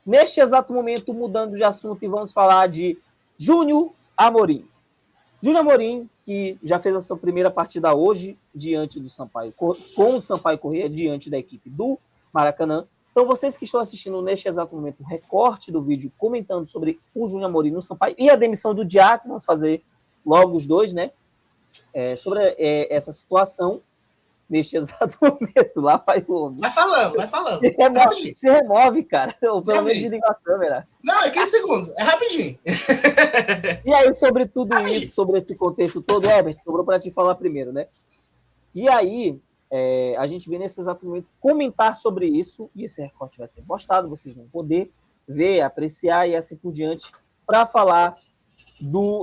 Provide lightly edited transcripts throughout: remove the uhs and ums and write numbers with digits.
Neste exato momento, mudando de assunto, e vamos falar de Júnior Amorim. Júnior Amorim, que já fez a sua primeira partida hoje diante do Sampaio, com o Sampaio Corrêa, diante da equipe do Maracanã. Então, vocês que estão assistindo neste exato momento o recorte do vídeo comentando sobre o Júnior Amorim no Sampaio e a demissão do Diaco, vamos fazer logo os dois, né? Sobre essa situação, neste exato momento, lá vai o homem. Vai falando. Se remove, cara. Ou pelo menos desliga a câmera. Não, é 15 segundos. É rapidinho. E aí, sobre tudo isso, sobre esse contexto todo, Herbert, sobrou para te falar primeiro, né? E aí, a gente vem nesse exato momento comentar sobre isso, e esse recorte vai ser postado, vocês vão poder ver, apreciar e assim por diante, para falar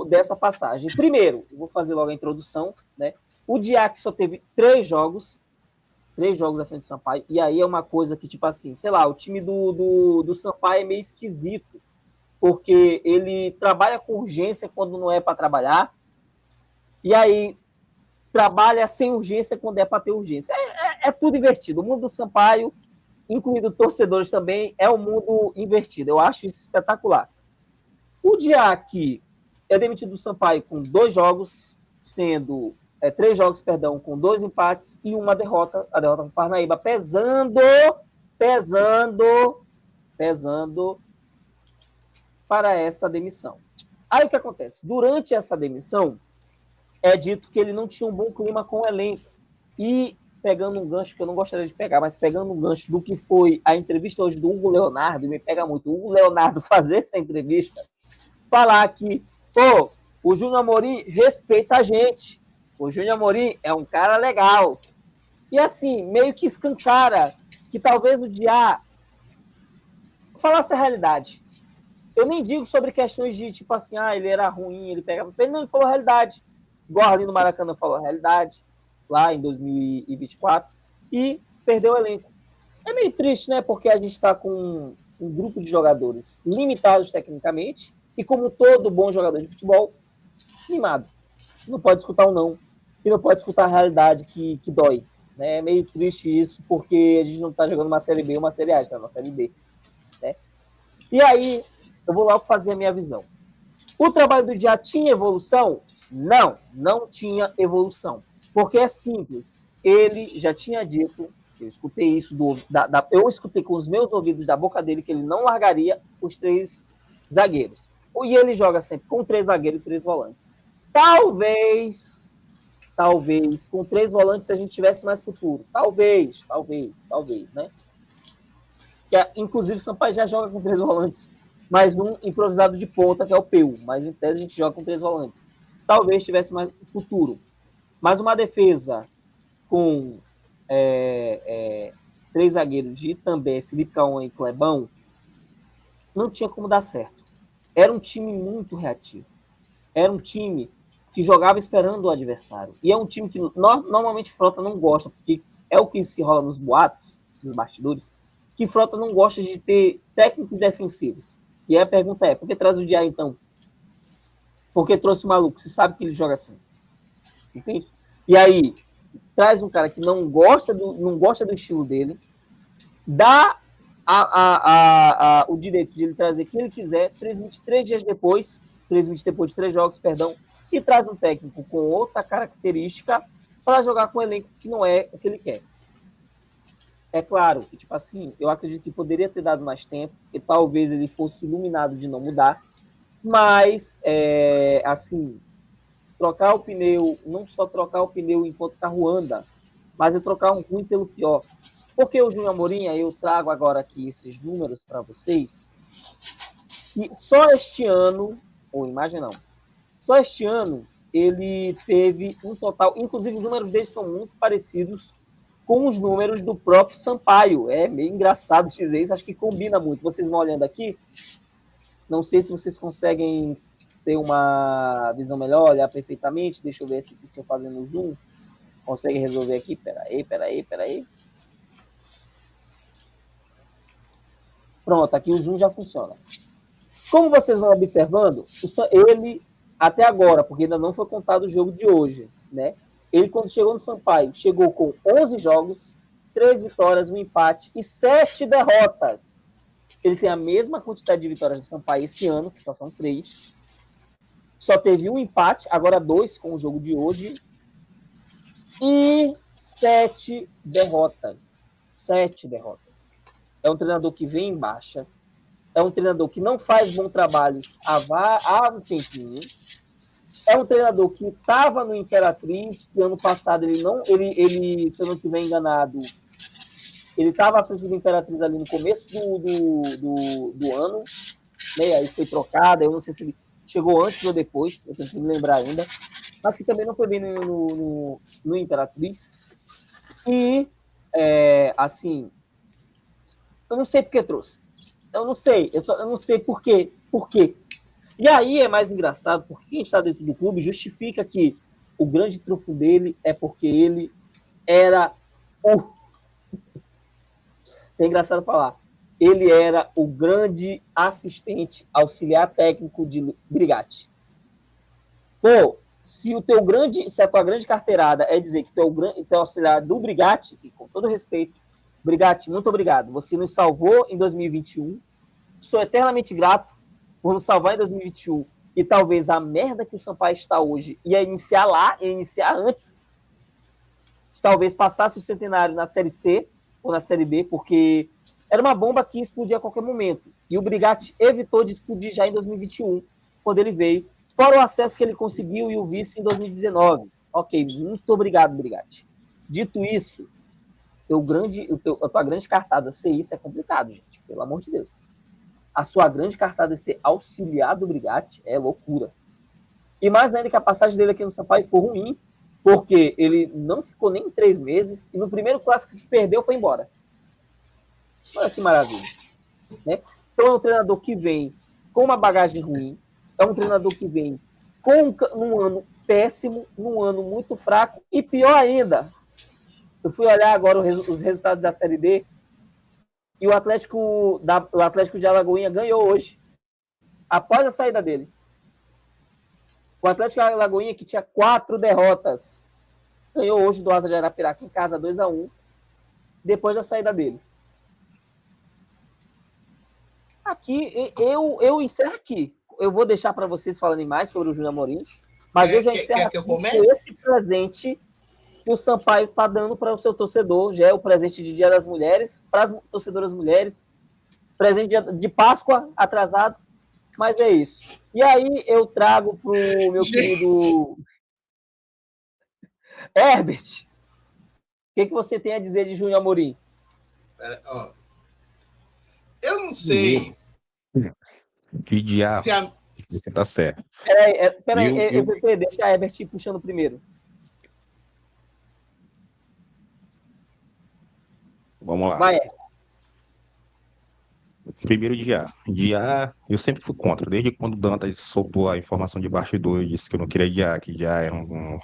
dessa passagem. Primeiro, eu vou fazer logo a introdução, né? O Diac só teve 3 jogos à frente do Sampaio, e aí é uma coisa que, tipo assim, sei lá, o time do Sampaio é meio esquisito, porque ele trabalha com urgência quando não é para trabalhar, e aí trabalha sem urgência quando é para ter urgência. É tudo invertido. O mundo do Sampaio, incluindo torcedores também, é um mundo invertido. Eu acho isso espetacular. O Diac é demitido do Sampaio com 2 jogos, sendo 3 jogos, perdão, com 2 empates e uma derrota, a derrota com o Parnaíba, pesando para essa demissão. Aí o que acontece? Durante essa demissão, é dito que ele não tinha um bom clima com o elenco. E pegando um gancho que eu não gostaria de pegar, mas pegando um gancho do que foi a entrevista hoje do Hugo Leonardo, me pega muito, o Hugo Leonardo fazer essa entrevista, falar que, o Júnior Amorim respeita a gente, o Júnior Amorim é um cara legal. E assim, meio que escancara que talvez o Diá falasse a realidade. Eu nem digo sobre questões de, tipo assim, ele era ruim, ele pegava... Ele falou a realidade. Igual ali no Maracanã falou a realidade, lá em 2024, e perdeu o elenco. É meio triste, né? Porque a gente está com um grupo de jogadores limitados tecnicamente, e como todo bom jogador de futebol, mimado. Não pode escutar um não, e não pode escutar a realidade que dói. Né? É meio triste isso, porque a gente não está jogando uma Série B ou uma Série A, a gente está na Série B. Né? E aí, eu vou logo fazer a minha visão. O trabalho do Diá tinha evolução? Não tinha evolução. Porque é simples. Ele já tinha dito, eu escutei isso, eu escutei com os meus ouvidos da boca dele, que ele não largaria os 3 zagueiros. E ele joga sempre com 3 zagueiros e 3 volantes. Talvez, com 3 volantes a gente tivesse mais futuro. Talvez, né? Inclusive o Sampaio já joga com 3 volantes, mas num improvisado de ponta, que é o Peu. Mas em tese a gente joga com 3 volantes. Talvez tivesse mais futuro. Mas uma defesa com 3 zagueiros de Itambé, Felipe Cauã e Clebão, não tinha como dar certo. Era um time muito reativo. Era um time que jogava esperando o adversário. E é um time que normalmente Frota não gosta, porque é o que se rola nos boatos, nos bastidores, que Frota não gosta de ter técnicos defensivos. E aí a pergunta é, por que traz o Diá então? Porque trouxe o maluco, você sabe que ele joga assim. Entende? E aí, traz um cara que não gosta do estilo dele, dá o direito de ele trazer quem ele quiser, transmite 3 dias depois, transmite depois de 3 jogos, perdão, e traz um técnico com outra característica para jogar com um elenco que não é o que ele quer. É claro que, tipo assim, eu acredito que poderia ter dado mais tempo, e talvez ele fosse iluminado de não mudar, mas, assim, trocar o pneu, não só trocar o pneu enquanto o carro anda, mas é trocar um ruim pelo pior. Porque o Júnior Amorim, eu trago agora aqui esses números para vocês, que só este ano, ou imagem não, só este ano ele teve um total, inclusive os números dele são muito parecidos com os números do próprio Sampaio. É meio engraçado dizer isso, acho que combina muito. Vocês vão olhando aqui, não sei se vocês conseguem ter uma visão melhor, olhar perfeitamente. Deixa eu ver se estou fazendo o zoom. Consegue resolver aqui? Peraí. Pronto, aqui o zoom já funciona. Como vocês vão observando, ele, até agora, porque ainda não foi contado o jogo de hoje, né? Ele, quando chegou no Sampaio, chegou com 11 jogos, 3 vitórias, 1 empate e 7 derrotas. Ele tem a mesma quantidade de vitórias do Sampaio esse ano, que só são 3. Só teve um empate, agora 2 com o jogo de hoje. E 7 derrotas. 7 derrotas. É um treinador que vem em baixa. É um treinador que não faz bom trabalho há um tempinho. É um treinador que estava no Imperatriz, que ano passado ele, se eu não estiver enganado, ele estava à frente do Imperatriz ali no começo do ano, né? Aí foi trocado, eu não sei se ele chegou antes ou depois, eu tenho que me lembrar ainda, mas que também não foi bem no Imperatriz. E, assim, eu não sei porque trouxe. Eu não sei por quê. Por quê? E aí é mais engraçado, porque quem está dentro do clube justifica que o grande trunfo dele é porque ele era o... É engraçado falar. Ele era o grande assistente auxiliar técnico de Brigatti. Pô, se a tua grande carteirada é dizer que tu é auxiliar do Brigatti, e com todo respeito, Brigatti, muito obrigado. Você nos salvou em 2021. Sou eternamente grato por nos salvar em 2021. E talvez a merda que o Sampaio está hoje ia iniciar antes. Talvez passasse o centenário na Série C ou na Série B, porque era uma bomba que ia explodir a qualquer momento. E o Brigatti evitou de explodir já em 2021, quando ele veio. Fora o acesso que ele conseguiu e o vice em 2019. Ok, muito obrigado, Brigatti. Dito isso, a tua grande cartada ser isso é complicado, gente. Pelo amor de Deus. A sua grande cartada ser auxiliar do Brigatti é loucura. E mais ainda que a passagem dele aqui no Sampaio foi ruim, porque ele não ficou nem 3 meses e no primeiro clássico que perdeu foi embora. Olha que maravilha. Né? Então é um treinador que vem com uma bagagem ruim, é um treinador que vem num ano péssimo, num ano muito fraco e pior ainda, eu fui olhar agora os resultados da Série D e o Atlético de Alagoinha ganhou hoje, após a saída dele. O Atlético de Alagoinha, que tinha 4 derrotas, ganhou hoje do Asa de Arapiraca em casa 2-1, depois da saída dele. Aqui, eu encerro aqui. Eu vou deixar para vocês falarem mais sobre o Júnior Amorim, mas eu já encerro aqui com esse presente que o Sampaio está dando para o seu torcedor. Já é o presente de Dia das Mulheres, para as torcedoras mulheres. Presente de Páscoa atrasado, mas é isso. E aí eu trago para o meu querido Herbert. O que você tem a dizer de Júnior Amorim? Eu não sei. Que diabo. Você tá certo. Peraí, deixa a Herbert ir puxando primeiro. Vamos lá. Vai. Primeiro Diá, eu sempre fui contra. Desde quando o Dantas soltou a informação de bastidor e disse que eu não queria Diá, que Diá era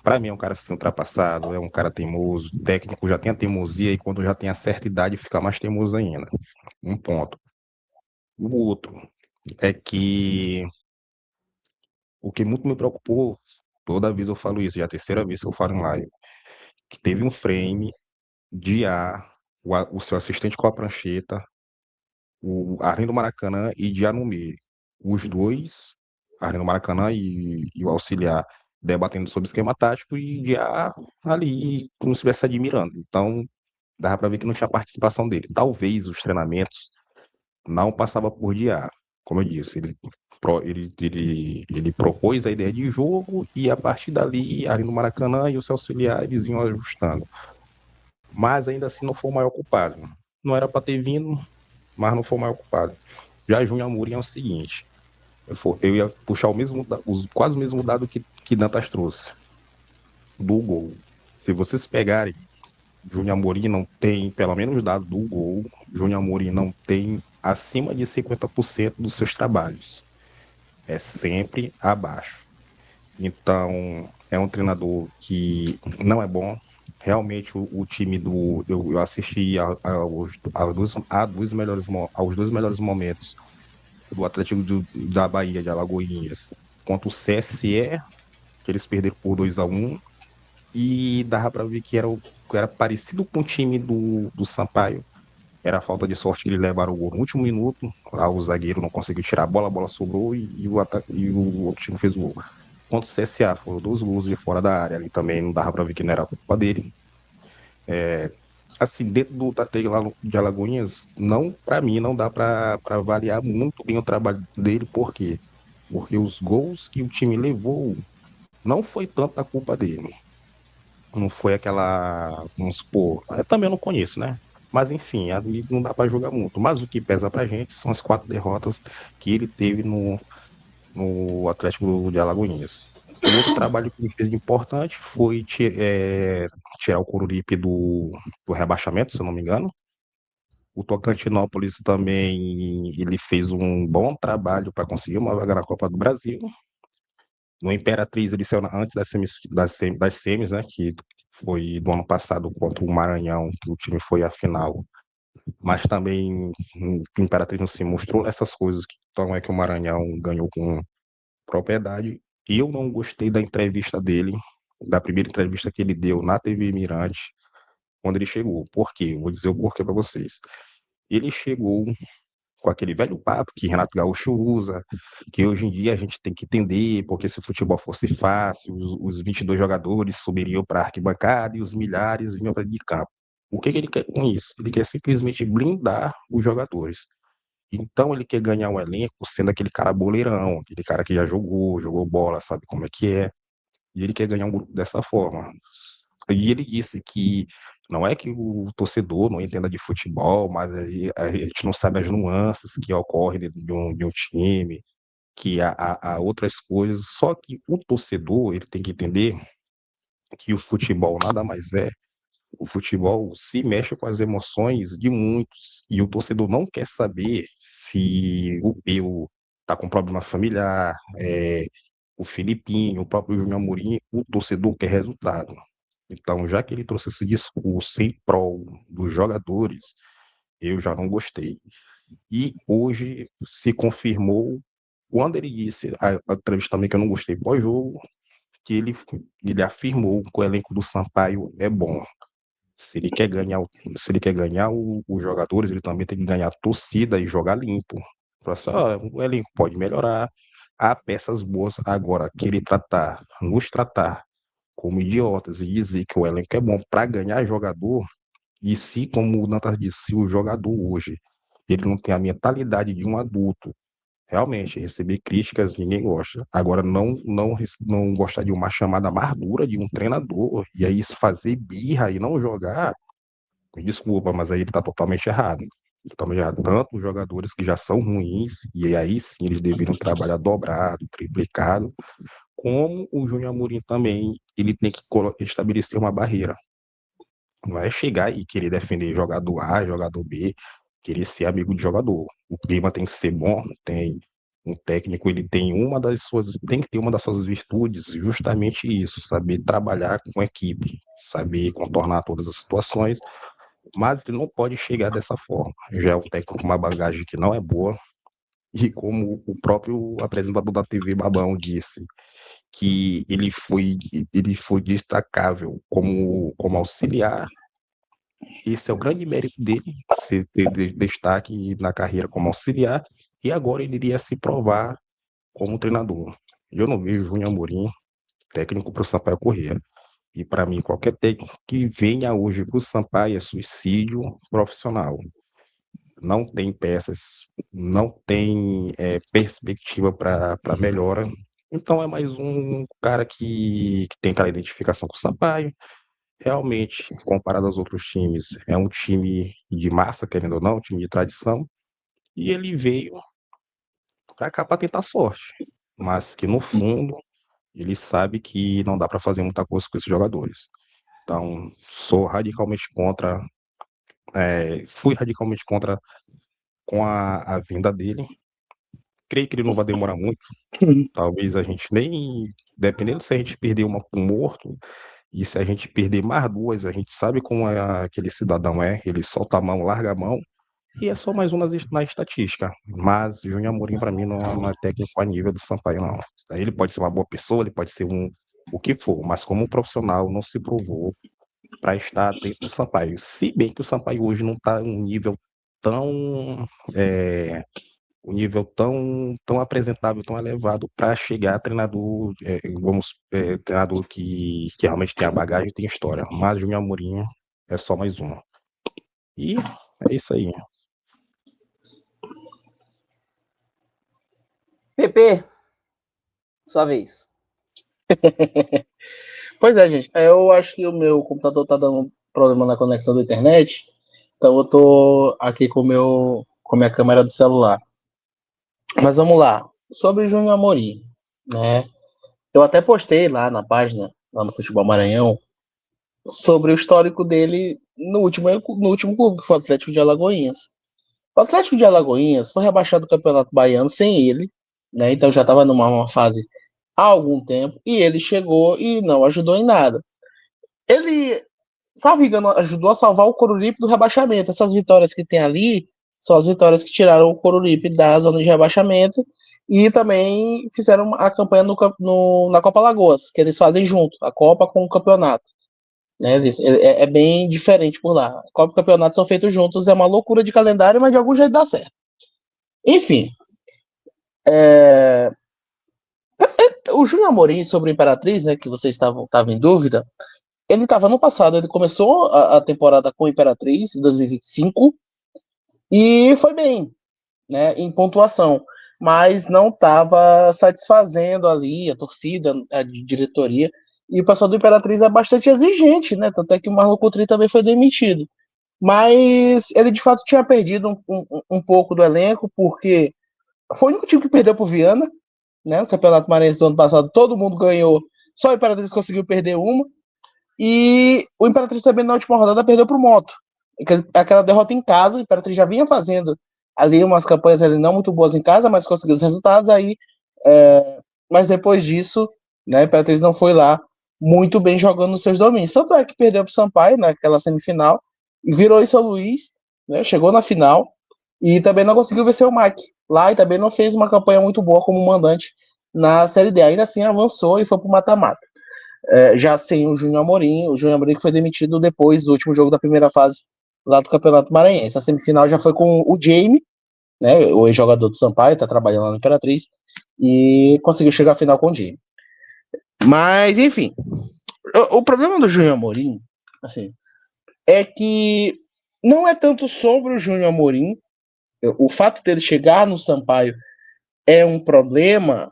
para mim é um cara assim ultrapassado, é um cara teimoso, técnico já tem a teimosia e quando já tem a certa idade fica mais teimoso ainda. Um ponto. O outro é que o que muito me preocupou, toda vez eu falo isso, já é a terceira vez que eu falo em live, que teve um frame Diá, o seu assistente com a prancheta, o Arlindo Maracanã e Dianumê. Os dois, Arlindo Maracanã e o auxiliar, debatendo sobre esquema tático e Diá ali como se estivesse admirando. Então, dava para ver que não tinha participação dele. Talvez os treinamentos não passava por Diá. Como eu disse, ele propôs a ideia de jogo e a partir dali, Arlindo Maracanã e o seu auxiliar eles iam ajustando. Mas ainda assim não foi o maior culpado. Não era para ter vindo, mas não foi o maior culpado. Já Júnior Amorim é o seguinte, eu ia puxar quase o mesmo dado que Dantas trouxe, do gol. Se vocês pegarem, Júnior Amorim não tem, pelo menos dado do gol, Júnior Amorim não tem acima de 50% dos seus trabalhos. É sempre abaixo. Então, é um treinador que não é bom. Realmente o time eu assisti aos dois melhores momentos do Atlético da Bahia de Alagoinhas contra o CSE, que eles perderam por 2-1, e dava para ver que era parecido com o time do Sampaio, Era falta de sorte que eles levaram o gol no último minuto. Lá o zagueiro não conseguiu tirar a bola sobrou e o outro time fez o gol. Contra o CSA, foram 2 gols de fora da área. Ali também não dava pra ver que não era culpa dele. Assim, dentro do Tatei lá de Alagoinhas, não, para mim, não dá para avaliar muito bem o trabalho dele, por quê? Porque os gols que o time levou não foi tanto a culpa dele. Não foi aquela, vamos supor, eu também não conheço, né? Mas enfim, ali não dá para julgar muito. Mas o que pesa pra gente são as 4 derrotas que ele teve no Atlético de Alagoinhas. O outro trabalho que ele fez de importante foi tirar o Coruripe do rebaixamento, se eu não me engano. O Tocantinópolis também ele fez um bom trabalho para conseguir uma vaga na Copa do Brasil. No Imperatriz ele saiu antes das semis, né, que foi do ano passado contra o Maranhão, que o time foi à final. Mas também o Imperatriz não se mostrou essas coisas, então é que o Maranhão ganhou com propriedade. E eu não gostei da entrevista dele, da primeira entrevista que ele deu na TV Mirante, quando ele chegou. Por quê? Vou dizer o porquê para vocês. Ele chegou com aquele velho papo que Renato Gaúcho usa, que hoje em dia a gente tem que entender, porque se o futebol fosse fácil, os 22 jogadores subiriam para a arquibancada e os milhares vinham para de campo. O que ele quer com isso? Ele quer simplesmente blindar os jogadores. Então ele quer ganhar um elenco sendo aquele cara boleirão, aquele cara que já jogou bola, sabe como é que é. E ele quer ganhar um grupo dessa forma. E ele disse que não é que o torcedor não entenda de futebol, mas a gente não sabe as nuances que ocorrem dentro de um time, que há outras coisas. Só que o torcedor ele tem que entender que o futebol nada mais é. O futebol se mexe com as emoções de muitos. E o torcedor não quer saber se o Peu está com problema familiar, o Filipinho, o próprio Júnior Amorim, o torcedor quer resultado. Então, já que ele trouxe esse discurso em prol dos jogadores, eu já não gostei. E hoje se confirmou, quando ele disse, a entrevista também que eu não gostei pós-jogo, que ele afirmou que o elenco do Sampaio é bom. Se ele quer ganhar os jogadores, ele também tem que ganhar a torcida e jogar limpo. Fala assim, o elenco pode melhorar, há peças boas. Agora, nos tratar como idiotas e dizer que o elenco é bom para ganhar jogador, e se, como o Dantas disse, se o jogador hoje ele não tem a mentalidade de um adulto, realmente, receber críticas ninguém gosta. Agora, não gostar de uma chamada mais dura de um treinador, e aí fazer birra e não jogar, me desculpa, mas aí ele está totalmente errado. Totalmente errado. Tanto os jogadores que já são ruins, e aí sim eles deveriam trabalhar dobrado, triplicado, como o Júnior Amorim também, ele tem que estabelecer uma barreira. Não é chegar e querer defender jogador A, jogador B, querer ser amigo de jogador. O clima tem que ser bom, tem um técnico, tem que ter uma das suas virtudes, justamente isso, saber trabalhar com equipe, saber contornar todas as situações, mas ele não pode chegar dessa forma. Já é um técnico com uma bagagem que não é boa, e como o próprio apresentador da TV Babão disse, que ele foi destacável como auxiliar. Esse é o grande mérito dele, ter destaque na carreira como auxiliar, e agora ele iria se provar como treinador. Eu não vejo Júnior Amorim técnico para o Sampaio Corrêa. E para mim, qualquer técnico que venha hoje para o Sampaio é suicídio profissional. Não tem peças, não tem perspectiva para melhora. Então é mais um cara que tem aquela identificação com o Sampaio. Realmente, comparado aos outros times, é um time de massa, querendo ou não, um time de tradição. E ele veio para cá para tentar sorte. Mas que no fundo, ele sabe que não dá para fazer muita coisa com esses jogadores. Então, sou radicalmente contra, fui radicalmente contra com a vinda dele. Creio que ele não vai demorar muito. Talvez a gente nem, dependendo se a gente perder uma com morto, e se a gente perder mais duas, a gente sabe como aquele cidadão é, ele solta a mão, larga a mão, e é só mais uma na estatística. Mas Júnior Amorim, para mim, não é técnico a nível do Sampaio, não. Ele pode ser uma boa pessoa, ele pode ser o que for, mas como profissional não se provou para estar dentro do Sampaio. Se bem que o Sampaio hoje não está em um nível tão o nível tão apresentável, tão elevado para chegar a treinador, treinador que realmente tem a bagagem e tem história. Mas o Júnior Amorim é só mais uma. E é isso aí. PP, sua vez. Pois é, gente. Eu acho que o meu computador tá dando problema na conexão da internet. Então eu tô aqui com minha câmera do celular. Mas vamos lá. Sobre o Júnior Amorim, né? Eu até postei lá na página, lá no Futebol Maranhão, sobre o histórico dele no último clube, que foi o Atlético de Alagoinhas. O Atlético de Alagoinhas foi rebaixado do Campeonato Baiano sem ele, né? Então já estava numa fase há algum tempo, e ele chegou e não ajudou em nada. Ele, salvo engano, ajudou a salvar o Coruripe do rebaixamento. Essas vitórias que tem ali são as vitórias que tiraram o Coruripe da zona de rebaixamento e também fizeram a campanha na Copa Lagoas, que eles fazem junto, a Copa com o campeonato. Né? É bem diferente por lá. A Copa e o campeonato são feitos juntos, é uma loucura de calendário, mas de algum jeito dá certo. Enfim, o Júnior Amorim sobre o Imperatriz, né, que vocês estavam em dúvida, ele estava no passado, ele começou a temporada com o Imperatriz em 2025 e foi bem, né, em pontuação, mas não estava satisfazendo ali a torcida, a diretoria, e o pessoal do Imperatriz é bastante exigente, né, tanto é que o Marlon Coutrinho também foi demitido. Mas ele de fato tinha perdido um pouco do elenco, porque foi o único time que perdeu pro Viana, né, no Campeonato Maranhense do ano passado todo mundo ganhou, só o Imperatriz conseguiu perder uma. E o Imperatriz também na última rodada perdeu para o Moto. Aquela derrota em casa, o Imperatriz já vinha fazendo ali umas campanhas ali não muito boas em casa, mas conseguiu os resultados aí. Mas depois disso, né, o Imperatriz não foi lá muito bem jogando nos seus domínios. Tanto é que perdeu para o Sampaio naquela semifinal e virou em São Luís, né, chegou na final e também não conseguiu vencer o MAC lá e também não fez uma campanha muito boa como mandante na Série D. Ainda assim avançou e foi para o mata-mata. Já sem o Júnior Amorim que foi demitido depois do último jogo da primeira fase lá do Campeonato Maranhense. A semifinal já foi com o Jamie, né, o ex-jogador do Sampaio, está trabalhando lá no Imperatriz, e conseguiu chegar à final com o Jamie. Mas, enfim, o problema do Júnior Amorim, assim, é que não é tanto sobre o Júnior Amorim, o fato dele chegar no Sampaio é um problema,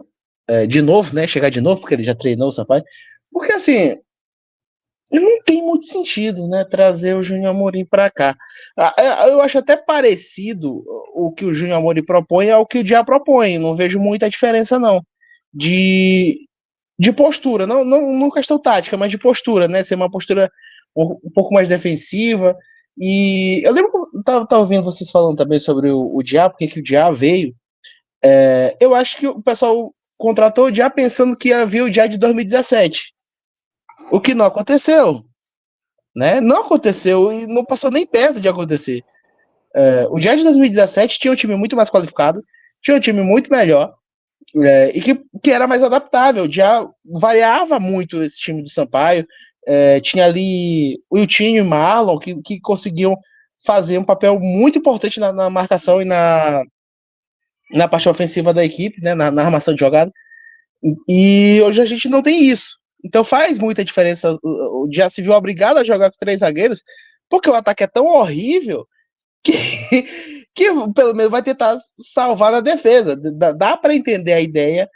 de novo, né, chegar de novo, porque ele já treinou o Sampaio, porque, assim, não tem muito sentido, né, trazer o Júnior Amorim para cá. Eu acho até parecido o que o Júnior Amorim propõe ao que o Diá propõe. Não vejo muita diferença, não. De postura, não questão tática, mas de postura, né? Ser uma postura um pouco mais defensiva. E eu lembro que eu tava ouvindo vocês falando também sobre o Diá, porque que o Diá veio. Eu acho que o pessoal contratou o Diá pensando que ia vir o Diá de 2017. O que não aconteceu, né? Não aconteceu e não passou nem perto de acontecer. O Diá de 2017 tinha um time muito mais qualificado, tinha um time muito melhor, e que era mais adaptável. Já variava muito esse time do Sampaio. Tinha ali o Wiltinho e Marlon que conseguiam fazer um papel muito importante na marcação e na parte ofensiva da equipe, né, na armação de jogada. E hoje a gente não tem isso. Então faz muita diferença. O Diá se viu obrigado a jogar com 3 zagueiros, porque o ataque é tão horrível que, que pelo menos vai tentar salvar na defesa. Dá para entender a ideia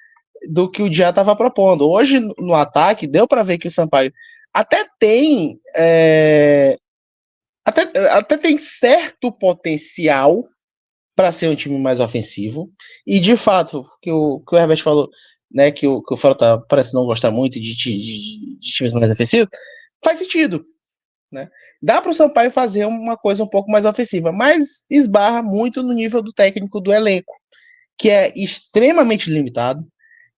do que o Diá estava propondo. Hoje, no ataque, deu para ver que o Sampaio até tem até tem certo potencial para ser um time mais ofensivo. E, de fato, que o Herbert falou, né, que o Frota parece não gostar muito de times mais ofensivos, faz sentido. Né? Dá para o Sampaio fazer uma coisa um pouco mais ofensiva, mas esbarra muito no nível do técnico do elenco, que é extremamente limitado.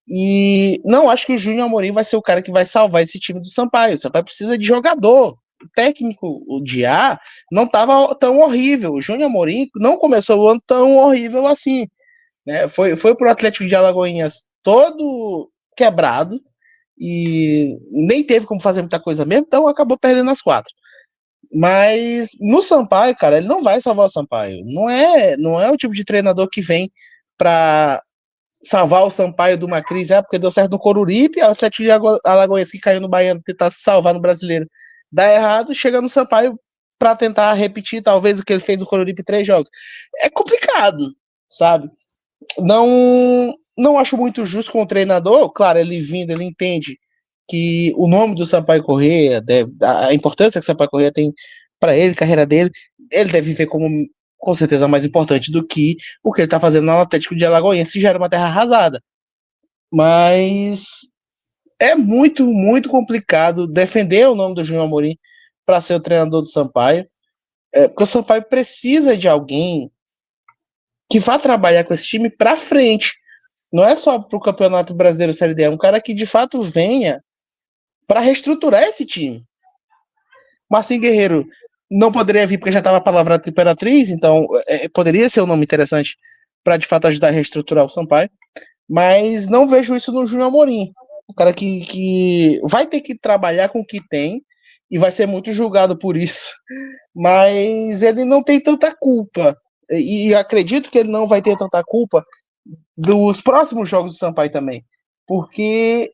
E não acho que o Júnior Amorim vai ser o cara que vai salvar esse time do Sampaio. O Sampaio precisa de jogador. O técnico, o Diá, não estava tão horrível. O Júnior Amorim não começou o ano tão horrível assim. Né? Foi pro Atlético de Alagoinhas todo quebrado e nem teve como fazer muita coisa mesmo, então acabou perdendo as 4. Mas no Sampaio, cara, ele não vai salvar o Sampaio. Não é o tipo de treinador que vem pra salvar o Sampaio de uma crise, porque deu certo no Coruripe, o Atlético de Alagoas que caiu no Baiano tentar se salvar no Brasileiro, dá errado, chega no Sampaio para tentar repetir talvez o que ele fez no Coruripe 3 jogos. É complicado, sabe? Não acho muito justo com o treinador, claro, ele vindo, ele entende que o nome do Sampaio Corrêa, a importância que o Sampaio Corrêa tem para ele, carreira dele, ele deve ver como com certeza mais importante do que o que ele está fazendo no Atlético de Alagoas, que já era uma terra arrasada. Mas é muito, muito complicado defender o nome do Júnior Amorim para ser o treinador do Sampaio, porque o Sampaio precisa de alguém que vá trabalhar com esse time para frente. Não é só para o Campeonato Brasileiro Série D, é um cara que de fato venha para reestruturar esse time. Marcinho Guerreiro não poderia vir porque já estava palavrado com Imperatriz, então poderia ser um nome interessante para de fato ajudar a reestruturar o Sampaio, mas não vejo isso no Júnior Amorim. O cara que vai ter que trabalhar com o que tem e vai ser muito julgado por isso, mas ele não tem tanta culpa. E acredito que ele não vai ter tanta culpa dos próximos jogos do Sampaio também, porque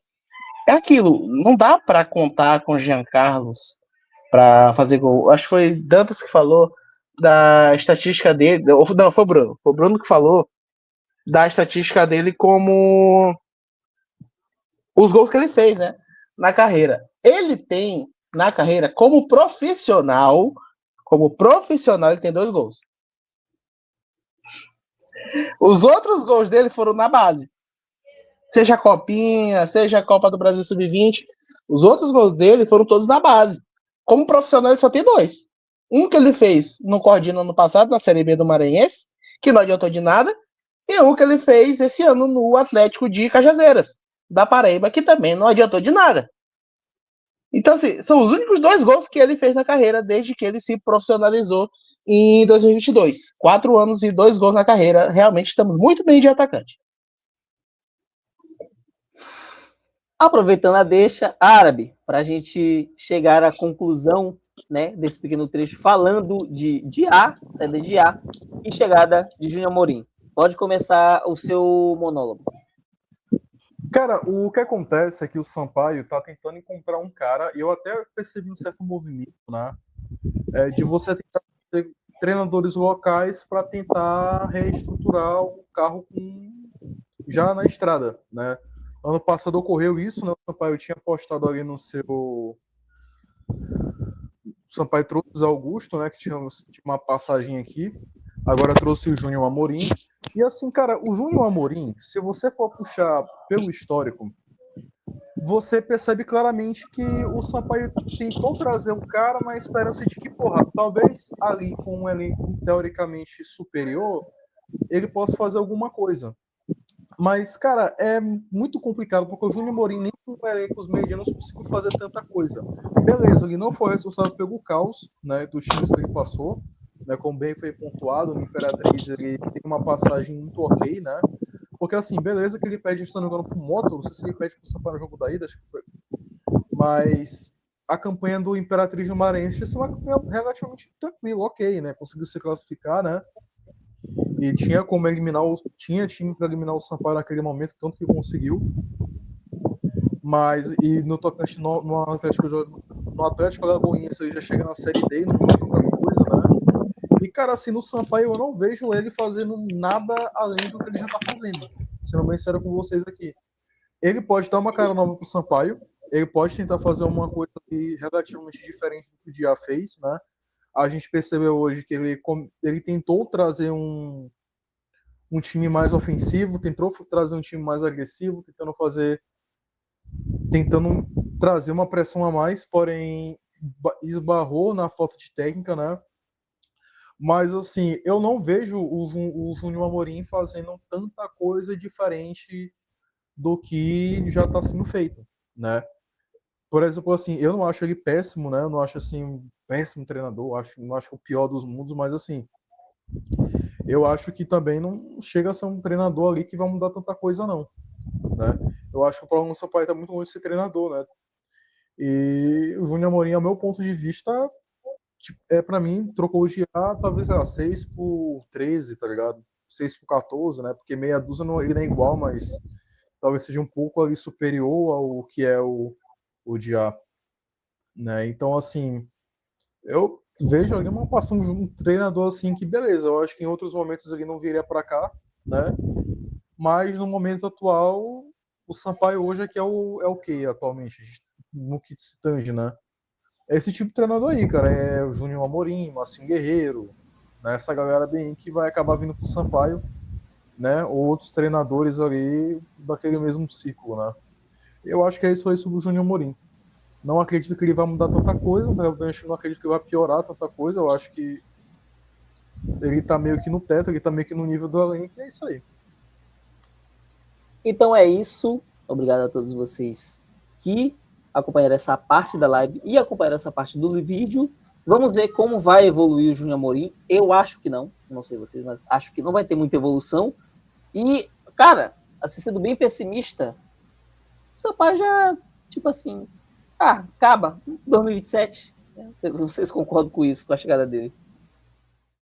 é aquilo, não dá para contar com Jean Carlos para fazer gol. Acho que foi Dantas que falou da estatística dele, não, foi o Bruno. Foi o Bruno que falou da estatística dele como os gols que ele fez, né, na carreira. Ele tem na carreira como profissional, ele tem 2 gols. Os outros gols dele foram na base. Seja a Copinha, seja a Copa do Brasil Sub-20, os outros gols dele foram todos na base. Como profissional, ele só tem 2. Um que ele fez no Cordino ano passado, na Série B do Maranhense, que não adiantou de nada, e um que ele fez esse ano no Atlético de Cajazeiras, da Paraíba, que também não adiantou de nada. Então, assim, são os únicos 2 gols que ele fez na carreira desde que ele se profissionalizou em 2022. 4 anos e 2 gols na carreira. Realmente estamos muito bem de atacante. Aproveitando a deixa, Árabe, para a gente chegar à conclusão, né, desse pequeno trecho, falando de A, saída de A e chegada de Júnior Amorim. Pode começar o seu monólogo. Cara, o que acontece é que o Sampaio tá tentando encontrar um cara, e eu até percebi um certo movimento, né? De você tentar ter treinadores locais para tentar reestruturar o carro já na estrada, né? Ano passado ocorreu isso, né? O Sampaio tinha apostado ali no seu. O Sampaio trouxe o Augusto, né? Que tinha uma passagem aqui. Agora trouxe o Júnior Amorim. E assim, cara, o Júnior Amorim, se você for puxar pelo histórico, você percebe claramente que o Sampaio tentou trazer um cara na esperança de que, porra, talvez ali com um elenco teoricamente superior, ele possa fazer alguma coisa. Mas, cara, é muito complicado, porque o Júnior Amorim nem com elencos medianos conseguiu fazer tanta coisa. Beleza, ele não foi responsável pelo caos, né, dos times que ele passou, né, como bem foi pontuado, no Imperatriz ele tem uma passagem muito ok, né, porque assim, beleza que ele pede, se não me engano, pro Moto, não sei se ele pede pro Sampaio no jogo da ida, acho que foi. Mas a campanha do Imperatriz no Maranhense é uma campanha relativamente tranquila, ok, né, conseguiu se classificar, né, e tinha como eliminar tinha time para eliminar o Sampaio naquele momento, tanto que conseguiu. Mas e no tocante no Atlético Alagoinense ele já chega na Série D, não tem tanta coisa, né? E cara, assim, no Sampaio eu não vejo ele fazendo nada além do que ele já tá fazendo. Sendo bem sério com vocês aqui. Ele pode dar uma cara nova pro Sampaio, ele pode tentar fazer uma coisa relativamente diferente do que o Dia fez, né? A gente percebeu hoje que ele tentou trazer um time mais ofensivo, tentou trazer um time mais agressivo, tentando trazer uma pressão a mais, porém esbarrou na falta de técnica, né? Mas assim, eu não vejo o Júnior Amorim fazendo tanta coisa diferente do que já está sendo feito, né? Por exemplo, assim, eu não acho ele péssimo, né? Eu não acho assim um péssimo treinador, não acho o pior dos mundos, mas assim, eu acho que também não chega a ser um treinador ali que vai mudar tanta coisa, não, né? Eu acho que o problema do Sampaio está muito longe de ser treinador, né? E o Júnior Amorim, ao meu ponto de vista, tipo, pra mim, trocou o GA, talvez, sei lá, 6 por 13, tá ligado? 6 por 14, né? Porque meia dúzia não, ele não é igual, mas talvez seja um pouco ali superior ao que é o GA, né? Então, assim, eu vejo ali uma passão de um treinador assim que, beleza, eu acho que em outros momentos ele não viria para cá, né? Mas no momento atual, o Sampaio hoje é que é o que atualmente, no que se tange, né? É esse tipo de treinador aí, cara. É o Júnior Amorim, Marcinho Guerreiro, né? Essa galera bem que vai acabar vindo pro Sampaio, né? Ou outros treinadores ali daquele mesmo círculo, né? Eu acho que é isso aí sobre o Júnior Amorim. Não acredito que ele vai mudar tanta coisa, não acredito que ele vai piorar tanta coisa. Eu acho que ele tá meio que no teto, ele tá meio que no nível do elenco, e é isso aí. Então é isso. Obrigado a todos vocês que acompanharam essa parte da live e acompanharam essa parte do vídeo. Vamos ver como vai evoluir o Júnior Amorim. Eu acho que não sei vocês, mas acho que não vai ter muita evolução. E, cara, assim, sendo bem pessimista, o Sampaio já, tipo assim, acaba, 2027. Vocês concordam com isso, com a chegada dele?